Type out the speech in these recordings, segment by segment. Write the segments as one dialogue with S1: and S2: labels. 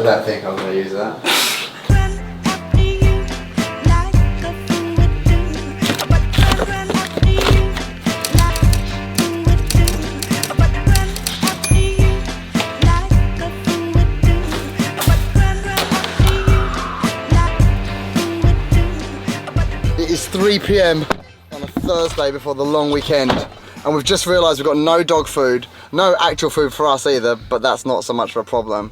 S1: I don't think I'm going to use that. It is 3 p.m. on a Thursday before the long weekend, and we've just realised we've got no dog food, no actual food for us either, but that's not so much of a problem.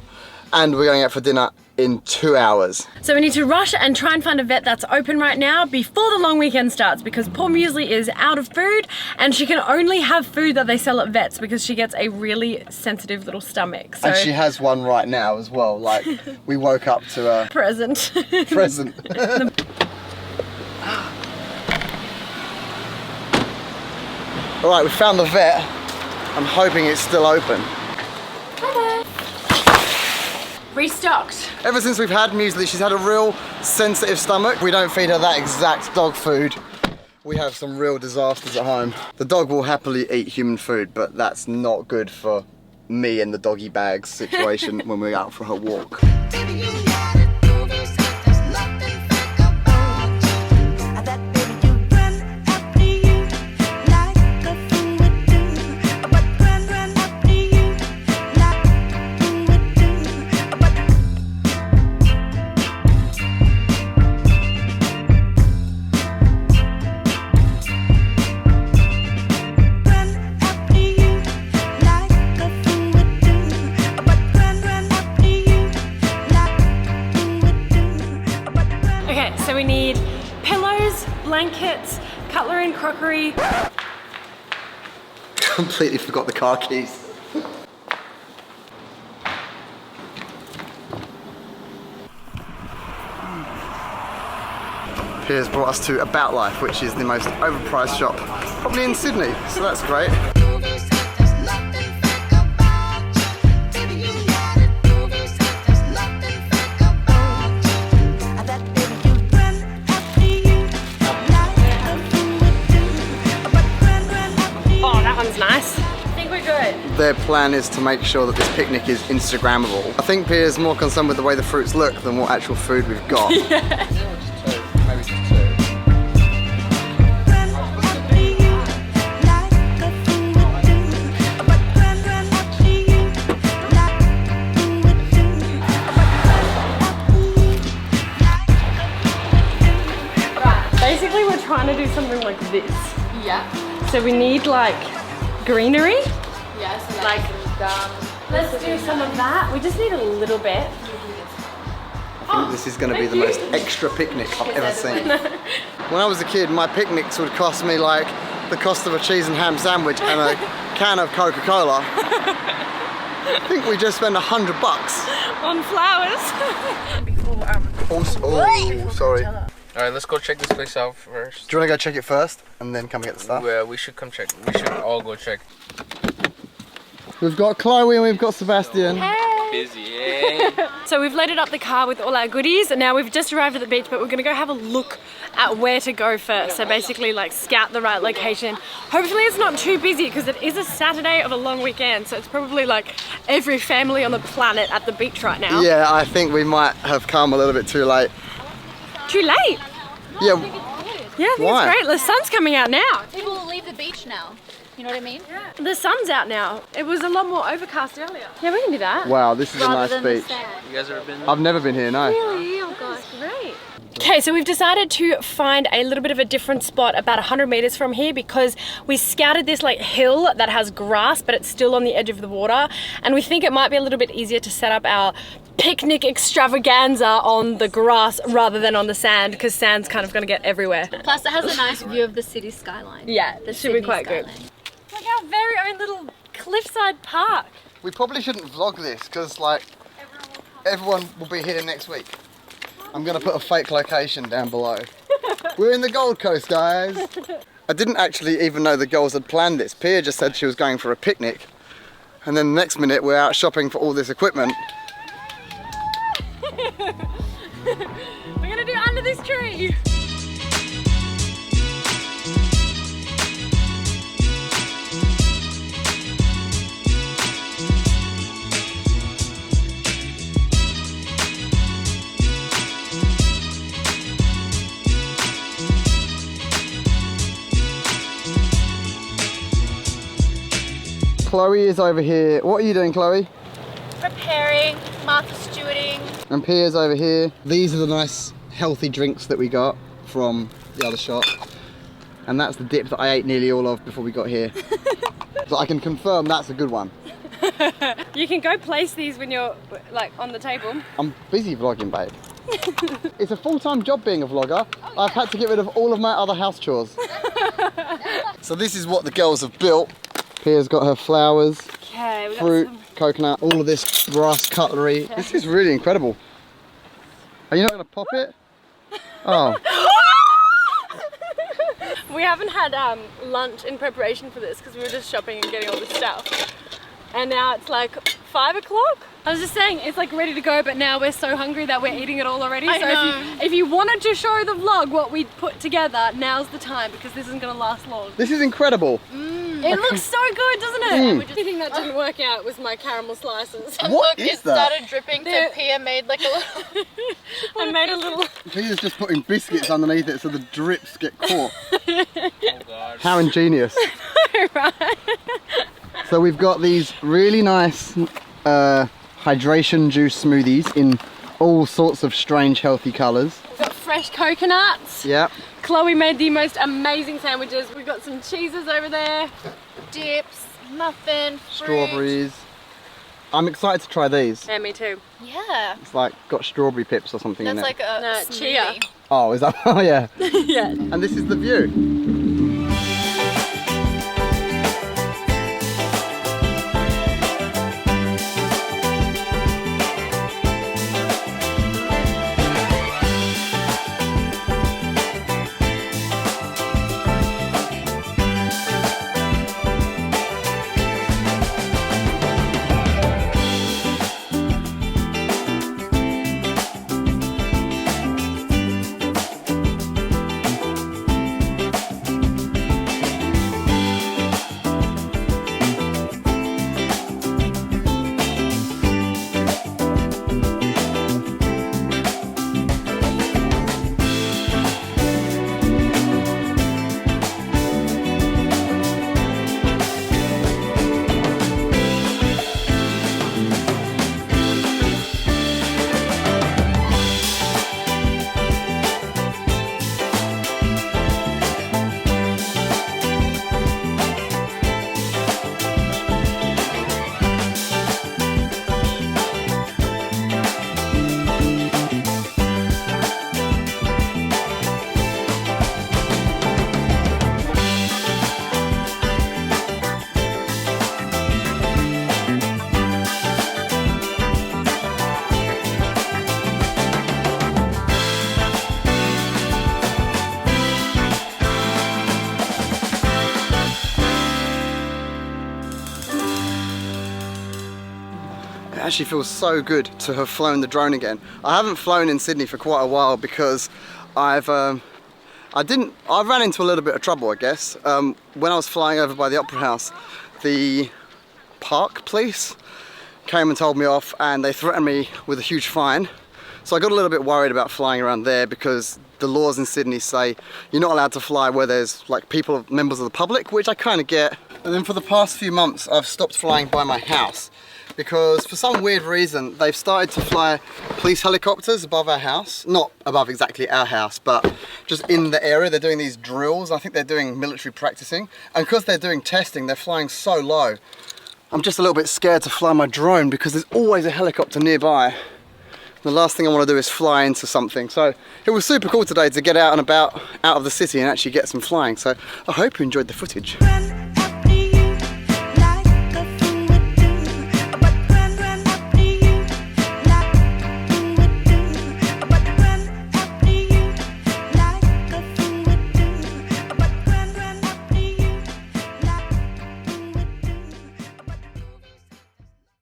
S1: And we're going out for dinner in 2 hours.
S2: So we need to rush and try and find a vet that's open right now before the long weekend starts, because poor Muesli is out of food and she can only have food that they sell at vets because she gets a really sensitive little stomach. So
S1: And she has one right now as well, like we woke up to a
S2: present.
S1: present. Alright, we found the vet. I'm hoping it's still open.
S2: Restocked.
S1: Ever since we've had Muesli, she's had a real sensitive stomach. We don't feed her that exact dog food. We have some real disasters at home. The dog will happily eat human food, but that's not good for me in the doggy bags situation when we're out for her walk.
S2: So we need pillows, blankets, cutlery and crockery.
S1: Completely forgot the car keys. Piers brought us to About Life, which is the most overpriced shop probably in Sydney, so that's great.
S2: Nice. I think we're good.
S1: Their plan is to make sure that this picnic is Instagrammable. I think Piers is more concerned with the way the fruits look than what actual food we've got.
S2: Yeah.
S1: Maybe just 2.
S2: Right. Basically, we're trying to do something like this.
S3: Yeah.
S2: So we need like greenery.
S3: Yeah, so
S2: Like,
S3: some
S2: let's do some of that. We just need a little bit.
S1: I think this is going to be the most extra picnic I've ever seen. When I was a kid, my picnics would cost me like the cost of a cheese and ham sandwich and a can of Coca-Cola. I think we just spent $100
S2: On flowers.
S1: Oh, sorry.
S4: Alright, let's go check this place out first.
S1: Do you want to go check it first and then come get the stuff?
S4: Well, we should come check. We should all go check.
S1: We've got Chloe and we've got Sebastian.
S4: Busy, eh?
S2: So we've loaded up the car with all our goodies and now we've just arrived at the beach, but we're gonna go have a look at where to go first. So basically like scout the right location. Hopefully it's not too busy because it is a Saturday of a long weekend. So it's probably like every family on the planet at the beach right now.
S1: Yeah, I think we might have come a little bit too late.
S2: Too late.
S1: Yeah,
S2: Yeah, I think
S1: Why?
S2: it's great. The sun's coming out now.
S3: people will leave the beach now. You know what I mean?
S2: The sun's out now. It was a lot more overcast earlier. Yeah, we can do that.
S1: wow, this is a nice
S3: Rather than the
S1: beach.
S3: sand.
S4: You guys ever been?
S1: I've never been here, no.
S2: Really? Oh gosh, great. Okay, so we've decided to find a little bit of a different spot about 100 meters from here because we scouted this like hill that has grass, but it's still on the edge of the water. And we think it might be a little bit easier to set up our picnic extravaganza on the grass rather than on the sand, because sand's kind of gonna get everywhere.
S3: Plus, it has a nice view of the city skyline.
S2: Yeah,
S3: The
S2: it should be
S3: Sydney
S2: quite good.
S3: skyline.
S2: Like our very own little cliffside park.
S1: We probably shouldn't vlog this because like everyone will be here next week. I'm gonna put a fake location down below. We're in the Gold Coast, guys. I didn't actually even know the girls had planned this. Pia just said she was going for a picnic, and then the next minute we're out shopping for all this equipment.
S2: We're gonna do under this tree.
S1: Chloe is over here. What are you doing, Chloe?
S3: Preparing, Martha stewarding.
S1: And Pia's over here. These are the nice healthy drinks that we got from the other shop. And that's the dip that I ate nearly all of before we got here. So I can confirm that's a good one.
S2: You can go place these when you're like on the table.
S1: I'm busy vlogging, babe. It's a full-time job being a vlogger. I've had to get rid of all of my other house chores. So this is what the girls have built. Pia's got her flowers,
S2: Okay, we got
S1: fruit,
S2: some.
S1: coconut, all of this brass cutlery. This is really incredible. Are you not going to pop it? Oh.
S2: We haven't had lunch in preparation for this because we were just shopping and getting all this stuff. And now it's like 5 o'clock. I was just saying, it's like ready to go, but now we're so hungry that we're eating it all already.
S3: I
S2: So
S3: know.
S2: if you wanted to show the vlog what we put together, now's the time because this isn't gonna last long.
S1: This is incredible.
S2: It looks so good, doesn't it?
S1: Mm.
S2: The only thing that didn't work out was my caramel slices.
S1: What
S3: Look,
S1: is
S3: it
S1: that?
S3: started dripping, so
S2: There-
S3: Pia made like a little...
S2: I made a little.
S1: Pia's just putting biscuits underneath it so the drips get caught.
S4: Oh god.
S1: How ingenious.
S2: Right.
S1: So we've got these really nice hydration juice smoothies in all sorts of strange healthy colours.
S2: We've got fresh coconuts.
S1: Yeah.
S2: Chloe made the most amazing sandwiches. We've got some cheeses over there.
S3: dips, muffin, fruit.
S1: Strawberries. I'm excited to try these.
S2: Yeah, me too.
S3: Yeah.
S1: It's like got strawberry pips or something in
S3: That's
S1: it.
S3: like a
S2: No, chia.
S3: smoothie.
S1: Oh, is that? Oh, yeah.
S2: Yeah.
S1: And this is the view. It actually feels so good to have flown the drone again. I haven't flown in Sydney for quite a while because I ran into a little bit of trouble, I guess. When I was flying over by the Opera House, the park police came and told me off and they threatened me with a huge fine. So I got a little bit worried about flying around there because the laws in Sydney say you're not allowed to fly where there's like people, members of the public, which I kind of get. And then for the past few months, I've stopped flying by my house because for some weird reason, they've started to fly police helicopters above our house. Not above exactly our house, but just in the area. They're doing these drills. I think they're doing military practicing. And because they're doing testing, they're flying so low. I'm just a little bit scared to fly my drone because there's always a helicopter nearby. The last thing I want to do is fly into something. So it was super cool today to get out and about, out of the city and actually get some flying. So I hope you enjoyed the footage.